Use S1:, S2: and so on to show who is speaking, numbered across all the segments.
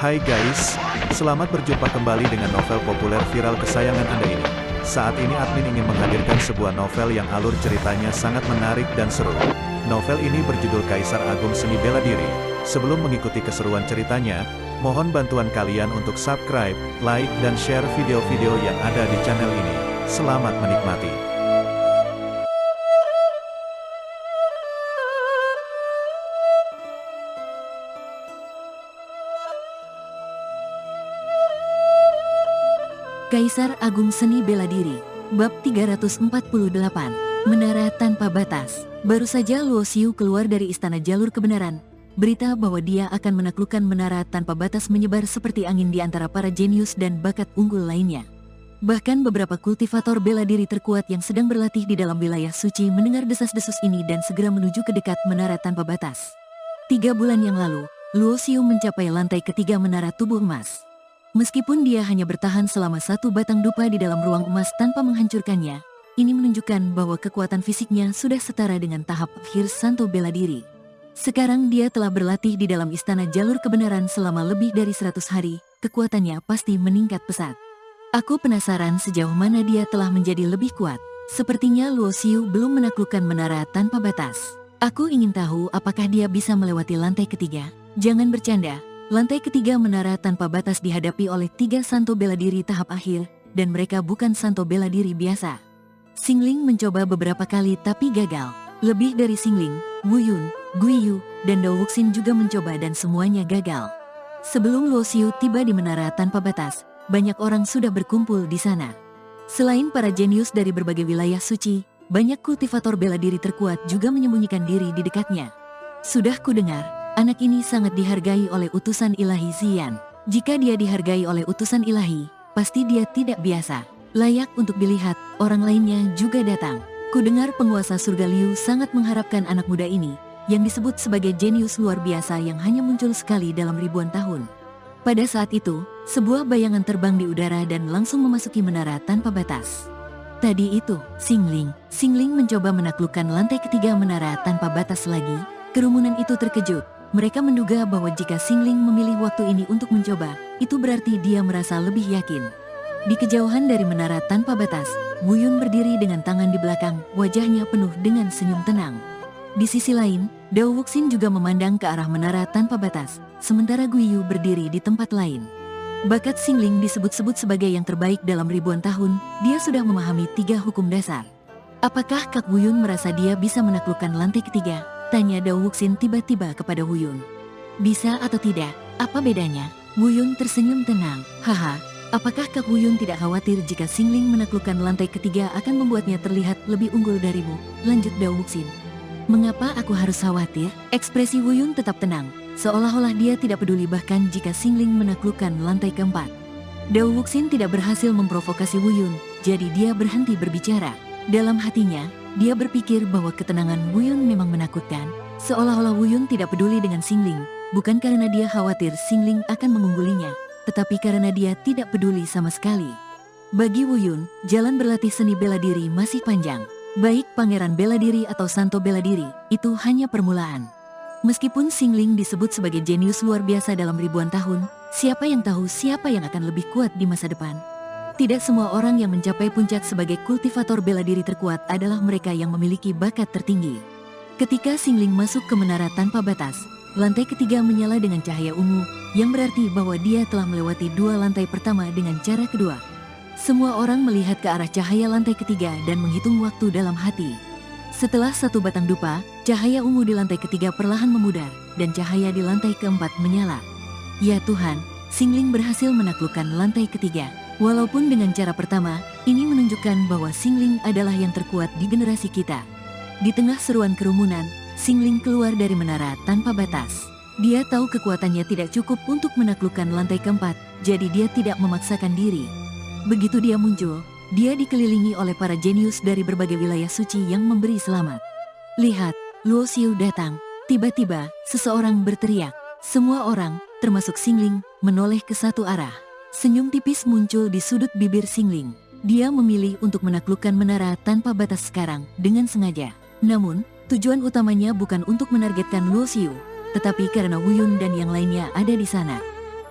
S1: Hai guys, selamat berjumpa kembali dengan novel populer viral kesayangan Anda ini. Saat ini admin ingin menghadirkan sebuah novel yang alur ceritanya sangat menarik dan seru. Novel ini berjudul Kaisar Agung Seni Bela Diri. Sebelum mengikuti keseruan ceritanya, mohon bantuan kalian untuk subscribe, like, dan share video-video yang ada di channel ini. Selamat menikmati.
S2: Kaisar Agung Seni Bela Diri, Bab 348, Menara Tanpa Batas. Baru saja Luo Xiu keluar dari Istana Jalur Kebenaran. Berita bahwa dia akan menaklukkan Menara Tanpa Batas menyebar seperti angin di antara para jenius dan bakat unggul lainnya. Bahkan beberapa kultivator bela diri terkuat yang sedang berlatih di dalam wilayah suci mendengar desas-desus ini dan segera menuju ke dekat Menara Tanpa Batas. 3 bulan yang lalu, Luo Xiu mencapai lantai ketiga Menara Tubuh Emas. Meskipun dia hanya bertahan selama 1 batang dupa di dalam ruang emas tanpa menghancurkannya, ini menunjukkan bahwa kekuatan fisiknya sudah setara dengan tahap akhir Santo Bela Diri. Sekarang dia telah berlatih di dalam Istana Jalur Kebenaran selama lebih dari 100 hari, kekuatannya pasti meningkat pesat. Aku penasaran sejauh mana dia telah menjadi lebih kuat. Sepertinya Luo Xiu belum menaklukkan Menara Tanpa Batas. Aku ingin tahu apakah dia bisa melewati lantai ketiga. Jangan bercanda. Lantai ketiga Menara Tanpa Batas dihadapi oleh 3 Santo Bela Diri tahap akhir, dan mereka bukan Santo Bela Diri biasa. Xingling mencoba beberapa kali tapi gagal. Lebih dari Xingling, Wu Yun, Guiyu, dan Dao Wuxin juga mencoba dan semuanya gagal. Sebelum Luo Xiu tiba di Menara Tanpa Batas, banyak orang sudah berkumpul di sana. Selain para jenius dari berbagai wilayah suci, banyak kultivator bela diri terkuat juga menyembunyikan diri di dekatnya. Sudah kudengar, anak ini sangat dihargai oleh utusan ilahi Xian. Jika dia dihargai oleh utusan ilahi, pasti dia tidak biasa. Layak untuk dilihat, orang lainnya juga datang. Kudengar penguasa surga Liu sangat mengharapkan anak muda ini, yang disebut sebagai jenius luar biasa yang hanya muncul sekali dalam ribuan tahun. Pada saat itu, sebuah bayangan terbang di udara dan langsung memasuki Menara Tanpa Batas. Tadi itu, Xingling mencoba menaklukkan lantai ketiga Menara Tanpa Batas lagi. Kerumunan itu terkejut. Mereka menduga bahwa jika Xingling memilih waktu ini untuk mencoba, itu berarti dia merasa lebih yakin. Di kejauhan dari Menara Tanpa Batas, Wu Yun berdiri dengan tangan di belakang, wajahnya penuh dengan senyum tenang. Di sisi lain, Dao Wuxin juga memandang ke arah Menara Tanpa Batas, sementara Guiyu berdiri di tempat lain. Bakat Xingling disebut-sebut sebagai yang terbaik dalam ribuan tahun, dia sudah memahami 3 hukum dasar. Apakah Kak Wu Yun merasa dia bisa menaklukkan lantai ketiga? Tanya Dao Wuxin tiba-tiba kepada Wu Yun. Bisa atau tidak, apa bedanya? Wu Yun tersenyum tenang. Haha, apakah Kak Wu Yun tidak khawatir jika Xingling menaklukkan lantai ketiga akan membuatnya terlihat lebih unggul darimu? Lanjut Dao Wuxin. Mengapa aku harus khawatir? Ekspresi Wu Yun tetap tenang, seolah-olah dia tidak peduli bahkan jika Xingling menaklukkan lantai keempat. Dao Wuxin tidak berhasil memprovokasi Wu Yun, jadi dia berhenti berbicara. Dalam hatinya, dia berpikir bahwa ketenangan Wu Yun memang menakutkan, seolah-olah Wu Yun tidak peduli dengan Xingling, bukan karena dia khawatir Xingling akan mengunggulinya, tetapi karena dia tidak peduli sama sekali. Bagi Wu Yun, jalan berlatih seni bela diri masih panjang. Baik pangeran bela diri atau santo bela diri, itu hanya permulaan. Meskipun Xingling disebut sebagai jenius luar biasa dalam ribuan tahun, siapa yang tahu siapa yang akan lebih kuat di masa depan? Tidak semua orang yang mencapai puncak sebagai kultivator bela diri terkuat adalah mereka yang memiliki bakat tertinggi. Ketika Xingling masuk ke Menara Tanpa Batas, lantai ketiga menyala dengan cahaya ungu, yang berarti bahwa dia telah melewati 2 lantai pertama dengan cara kedua. Semua orang melihat ke arah cahaya lantai ketiga dan menghitung waktu dalam hati. Setelah 1 batang dupa, cahaya ungu di lantai ketiga perlahan memudar, dan cahaya di lantai keempat menyala. Ya Tuhan, Xingling berhasil menaklukkan lantai ketiga. Walaupun dengan cara pertama, ini menunjukkan bahwa Xingling adalah yang terkuat di generasi kita. Di tengah seruan kerumunan, Xingling keluar dari Menara Tanpa Batas. Dia tahu kekuatannya tidak cukup untuk menaklukkan lantai keempat, jadi dia tidak memaksakan diri. Begitu dia muncul, dia dikelilingi oleh para jenius dari berbagai wilayah suci yang memberi selamat. Lihat, Luo Xiu datang. Tiba-tiba, seseorang berteriak. Semua orang, termasuk Xingling, menoleh ke satu arah. Senyum tipis muncul di sudut bibir Xingling. Dia memilih untuk menaklukkan Menara Tanpa Batas sekarang dengan sengaja. Namun, tujuan utamanya bukan untuk menargetkan Luo Xiu, tetapi karena Wu Yun dan yang lainnya ada di sana.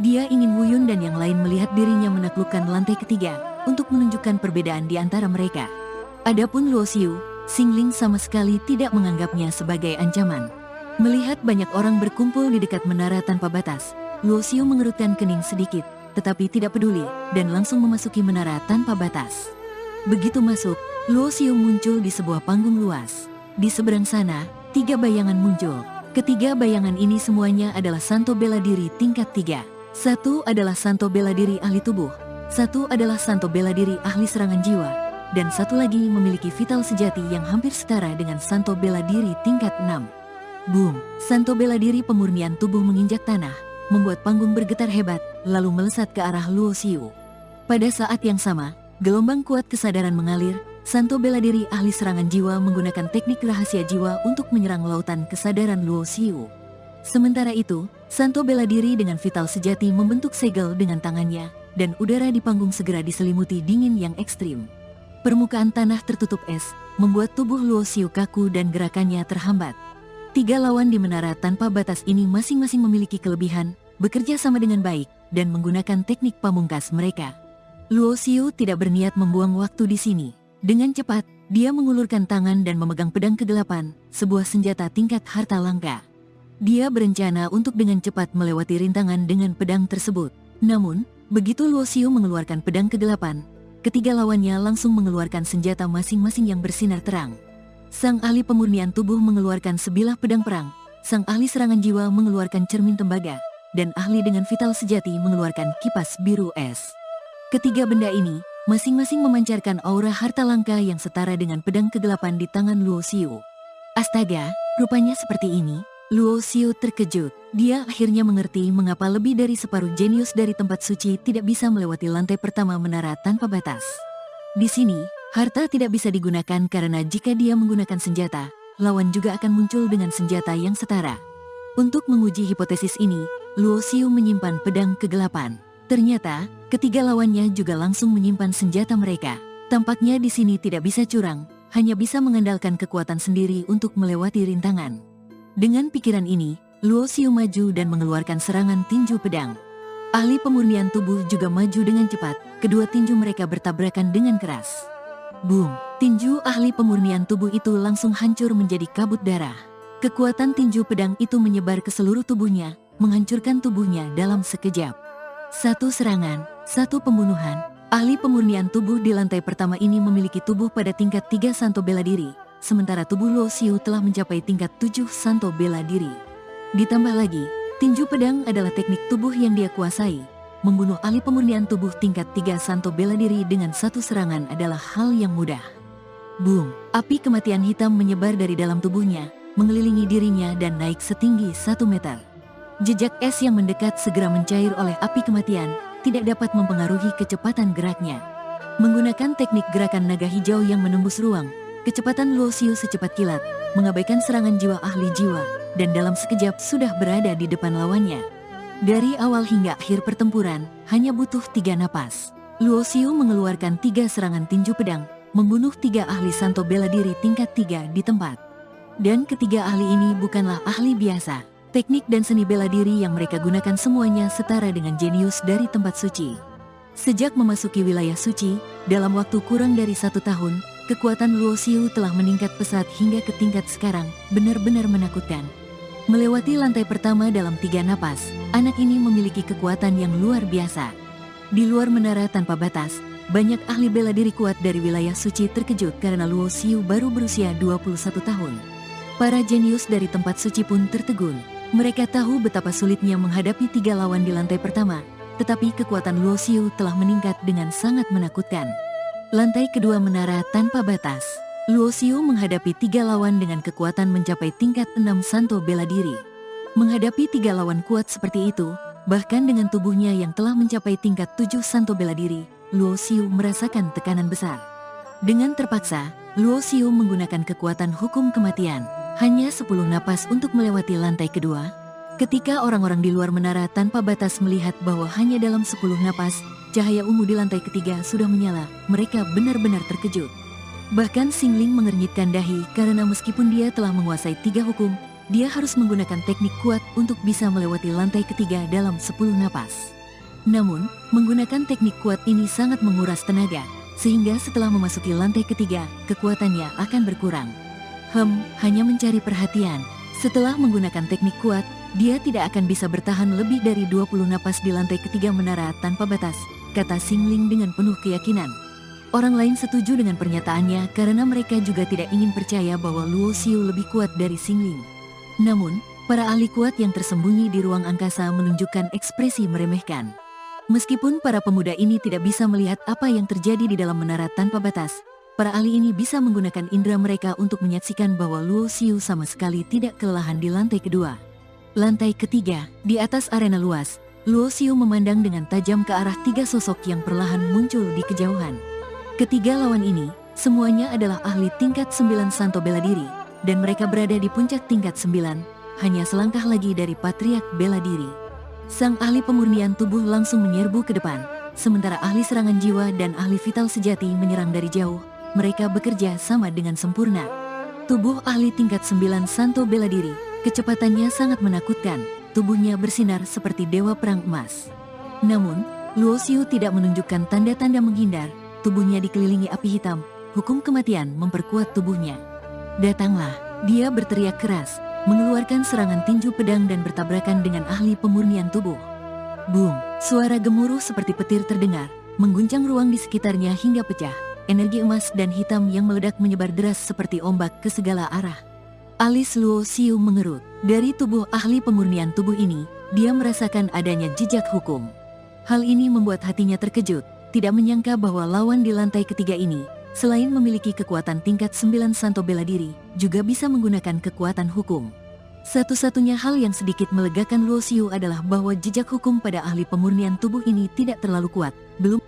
S2: Dia ingin Wu Yun dan yang lain melihat dirinya menaklukkan lantai ketiga untuk menunjukkan perbedaan di antara mereka. Adapun Luo Xiu, Xingling sama sekali tidak menganggapnya sebagai ancaman. Melihat banyak orang berkumpul di dekat menara tanpa batas, Luo Xiu mengerutkan kening sedikit, tetapi tidak peduli, dan langsung memasuki menara tanpa batas. Begitu masuk, Luo Xiu muncul di sebuah panggung luas. Di seberang sana, 3 bayangan muncul. Ketiga bayangan ini semuanya adalah santo bela diri tingkat 3. Satu adalah santo bela diri ahli tubuh, satu adalah santo bela diri ahli serangan jiwa, dan satu lagi memiliki vital sejati yang hampir setara dengan santo bela diri tingkat 6. Boom! Santo bela diri pemurnian tubuh menginjak tanah, membuat panggung bergetar hebat, lalu melesat ke arah Luo Xiu. Pada saat yang sama, gelombang kuat kesadaran mengalir. Santo bela diri ahli serangan jiwa menggunakan teknik rahasia jiwa untuk menyerang lautan kesadaran Luo Xiu. Sementara itu, santo bela diri dengan vital sejati membentuk segel dengan tangannya, dan udara di panggung segera diselimuti dingin yang ekstrim. Permukaan tanah tertutup es, membuat tubuh Luo Xiu kaku dan gerakannya terhambat. 3 lawan di menara tanpa batas ini masing-masing memiliki kelebihan, bekerja sama dengan baik, dan menggunakan teknik pamungkas mereka. Luo Xiu tidak berniat membuang waktu di sini. Dengan cepat, dia mengulurkan tangan dan memegang pedang kegelapan, sebuah senjata tingkat harta langka. Dia berencana untuk dengan cepat melewati rintangan dengan pedang tersebut. Namun, begitu Luo Xiu mengeluarkan pedang kegelapan, ketiga lawannya langsung mengeluarkan senjata masing-masing yang bersinar terang. Sang ahli pemurnian tubuh mengeluarkan sebilah pedang perang, sang ahli serangan jiwa mengeluarkan cermin tembaga, dan ahli dengan vital sejati mengeluarkan kipas biru es. Ketiga benda ini masing-masing memancarkan aura harta langka yang setara dengan pedang kegelapan di tangan Luo Xiu. Astaga, rupanya seperti ini. Luo Xiu terkejut. Dia akhirnya mengerti mengapa lebih dari separuh jenius dari tempat suci tidak bisa melewati lantai pertama menara tanpa batas. Di sini, harta tidak bisa digunakan karena jika dia menggunakan senjata, lawan juga akan muncul dengan senjata yang setara. Untuk menguji hipotesis ini, Luo Xiu menyimpan pedang kegelapan. Ternyata, ketiga lawannya juga langsung menyimpan senjata mereka. Tampaknya di sini tidak bisa curang, hanya bisa mengandalkan kekuatan sendiri untuk melewati rintangan. Dengan pikiran ini, Luo Xiu maju dan mengeluarkan serangan tinju pedang. Ahli pemurnian tubuh juga maju dengan cepat, kedua tinju mereka bertabrakan dengan keras. Boom! Tinju ahli pemurnian tubuh itu langsung hancur menjadi kabut darah. Kekuatan tinju pedang itu menyebar ke seluruh tubuhnya, menghancurkan tubuhnya dalam sekejap. Satu serangan, satu pembunuhan. Ahli pemurnian tubuh di lantai pertama ini memiliki tubuh pada tingkat 3 santo bela diri, sementara tubuh Luo Xiu telah mencapai tingkat 7 santo bela diri. Ditambah lagi, tinju pedang adalah teknik tubuh yang dia kuasai. Membunuh ahli pemurnian tubuh tingkat 3 santo bela diri dengan satu serangan adalah hal yang mudah. Boom! Api kematian hitam menyebar dari dalam tubuhnya, mengelilingi dirinya dan naik setinggi 1 meter. Jejak es yang mendekat segera mencair oleh api kematian, tidak dapat mempengaruhi kecepatan geraknya. Menggunakan teknik gerakan naga hijau yang menembus ruang, kecepatan Luo Xiu secepat kilat, mengabaikan serangan jiwa ahli jiwa, dan dalam sekejap sudah berada di depan lawannya. Dari awal hingga akhir pertempuran, hanya butuh 3 napas. Luo Xiu mengeluarkan 3 serangan tinju pedang, membunuh 3 ahli santo bela diri tingkat 3 di tempat. Dan ketiga ahli ini bukanlah ahli biasa. Teknik dan seni bela diri yang mereka gunakan semuanya setara dengan jenius dari tempat suci. Sejak memasuki wilayah suci, dalam waktu kurang dari 1 tahun, kekuatan Luo Xiu telah meningkat pesat hingga ke tingkat sekarang, benar-benar menakutkan. Melewati lantai pertama dalam 3 napas, anak ini memiliki kekuatan yang luar biasa. Di luar menara tanpa batas, banyak ahli bela diri kuat dari wilayah suci terkejut karena Luo Xiu baru berusia 21 tahun. Para jenius dari tempat suci pun tertegun. Mereka tahu betapa sulitnya menghadapi 3 lawan di lantai pertama, tetapi kekuatan Luo Xiu telah meningkat dengan sangat menakutkan. Lantai kedua menara tanpa batas. Luo Xiu menghadapi 3 lawan dengan kekuatan mencapai tingkat 6 santo bela diri. Menghadapi 3 lawan kuat seperti itu, bahkan dengan tubuhnya yang telah mencapai tingkat 7 santo bela diri, Luo Xiu merasakan tekanan besar. Dengan terpaksa, Luo Xiu menggunakan kekuatan hukum kematian. Hanya 10 napas untuk melewati lantai kedua. Ketika orang-orang di luar menara tanpa batas melihat bahwa hanya dalam 10 napas, cahaya ungu di lantai ketiga sudah menyala, mereka benar-benar terkejut. Bahkan Xingling mengernyitkan dahi karena meskipun dia telah menguasai 3 hukum, dia harus menggunakan teknik kuat untuk bisa melewati lantai ketiga dalam 10 napas. Namun, menggunakan teknik kuat ini sangat menguras tenaga, sehingga setelah memasuki lantai ketiga, kekuatannya akan berkurang. Hanya mencari perhatian. Setelah menggunakan teknik kuat, dia tidak akan bisa bertahan lebih dari 20 napas di lantai ketiga menara tanpa batas, kata Xingling dengan penuh keyakinan. Orang lain setuju dengan pernyataannya karena mereka juga tidak ingin percaya bahwa Luo Xiu lebih kuat dari Xingling. Namun, para ahli kuat yang tersembunyi di ruang angkasa menunjukkan ekspresi meremehkan. Meskipun para pemuda ini tidak bisa melihat apa yang terjadi di dalam menara tanpa batas, para ahli ini bisa menggunakan indera mereka untuk menyaksikan bahwa Luo Xiu sama sekali tidak kelelahan di lantai kedua. Lantai ketiga, di atas arena luas, Luo Xiu memandang dengan tajam ke arah 3 sosok yang perlahan muncul di kejauhan. Ketiga lawan ini, semuanya adalah ahli tingkat 9 Santo Bela Diri, dan mereka berada di puncak tingkat 9, hanya selangkah lagi dari Patriark Bela Diri. Sang ahli pemurnian tubuh langsung menyerbu ke depan, sementara ahli serangan jiwa dan ahli vital sejati menyerang dari jauh. Mereka bekerja sama dengan sempurna. Tubuh ahli tingkat 9 Santo Bela Diri, kecepatannya sangat menakutkan, tubuhnya bersinar seperti dewa perang emas. Namun, Luo Xiu tidak menunjukkan tanda-tanda menghindar, tubuhnya dikelilingi api hitam, hukum kematian memperkuat tubuhnya. Datanglah, dia berteriak keras, mengeluarkan serangan tinju pedang dan bertabrakan dengan ahli pemurnian tubuh. Boom, suara gemuruh seperti petir terdengar, mengguncang ruang di sekitarnya hingga pecah. Energi emas dan hitam yang meledak menyebar deras seperti ombak ke segala arah. Alis Luo Xiu mengerut. Dari tubuh ahli pemurnian tubuh ini, dia merasakan adanya jejak hukum. Hal ini membuat hatinya terkejut, tidak menyangka bahwa lawan di lantai ketiga ini, selain memiliki kekuatan tingkat 9 Santo Bela Diri, juga bisa menggunakan kekuatan hukum. Satu-satunya hal yang sedikit melegakan Luo Xiu adalah bahwa jejak hukum pada ahli pemurnian tubuh ini tidak terlalu kuat, belum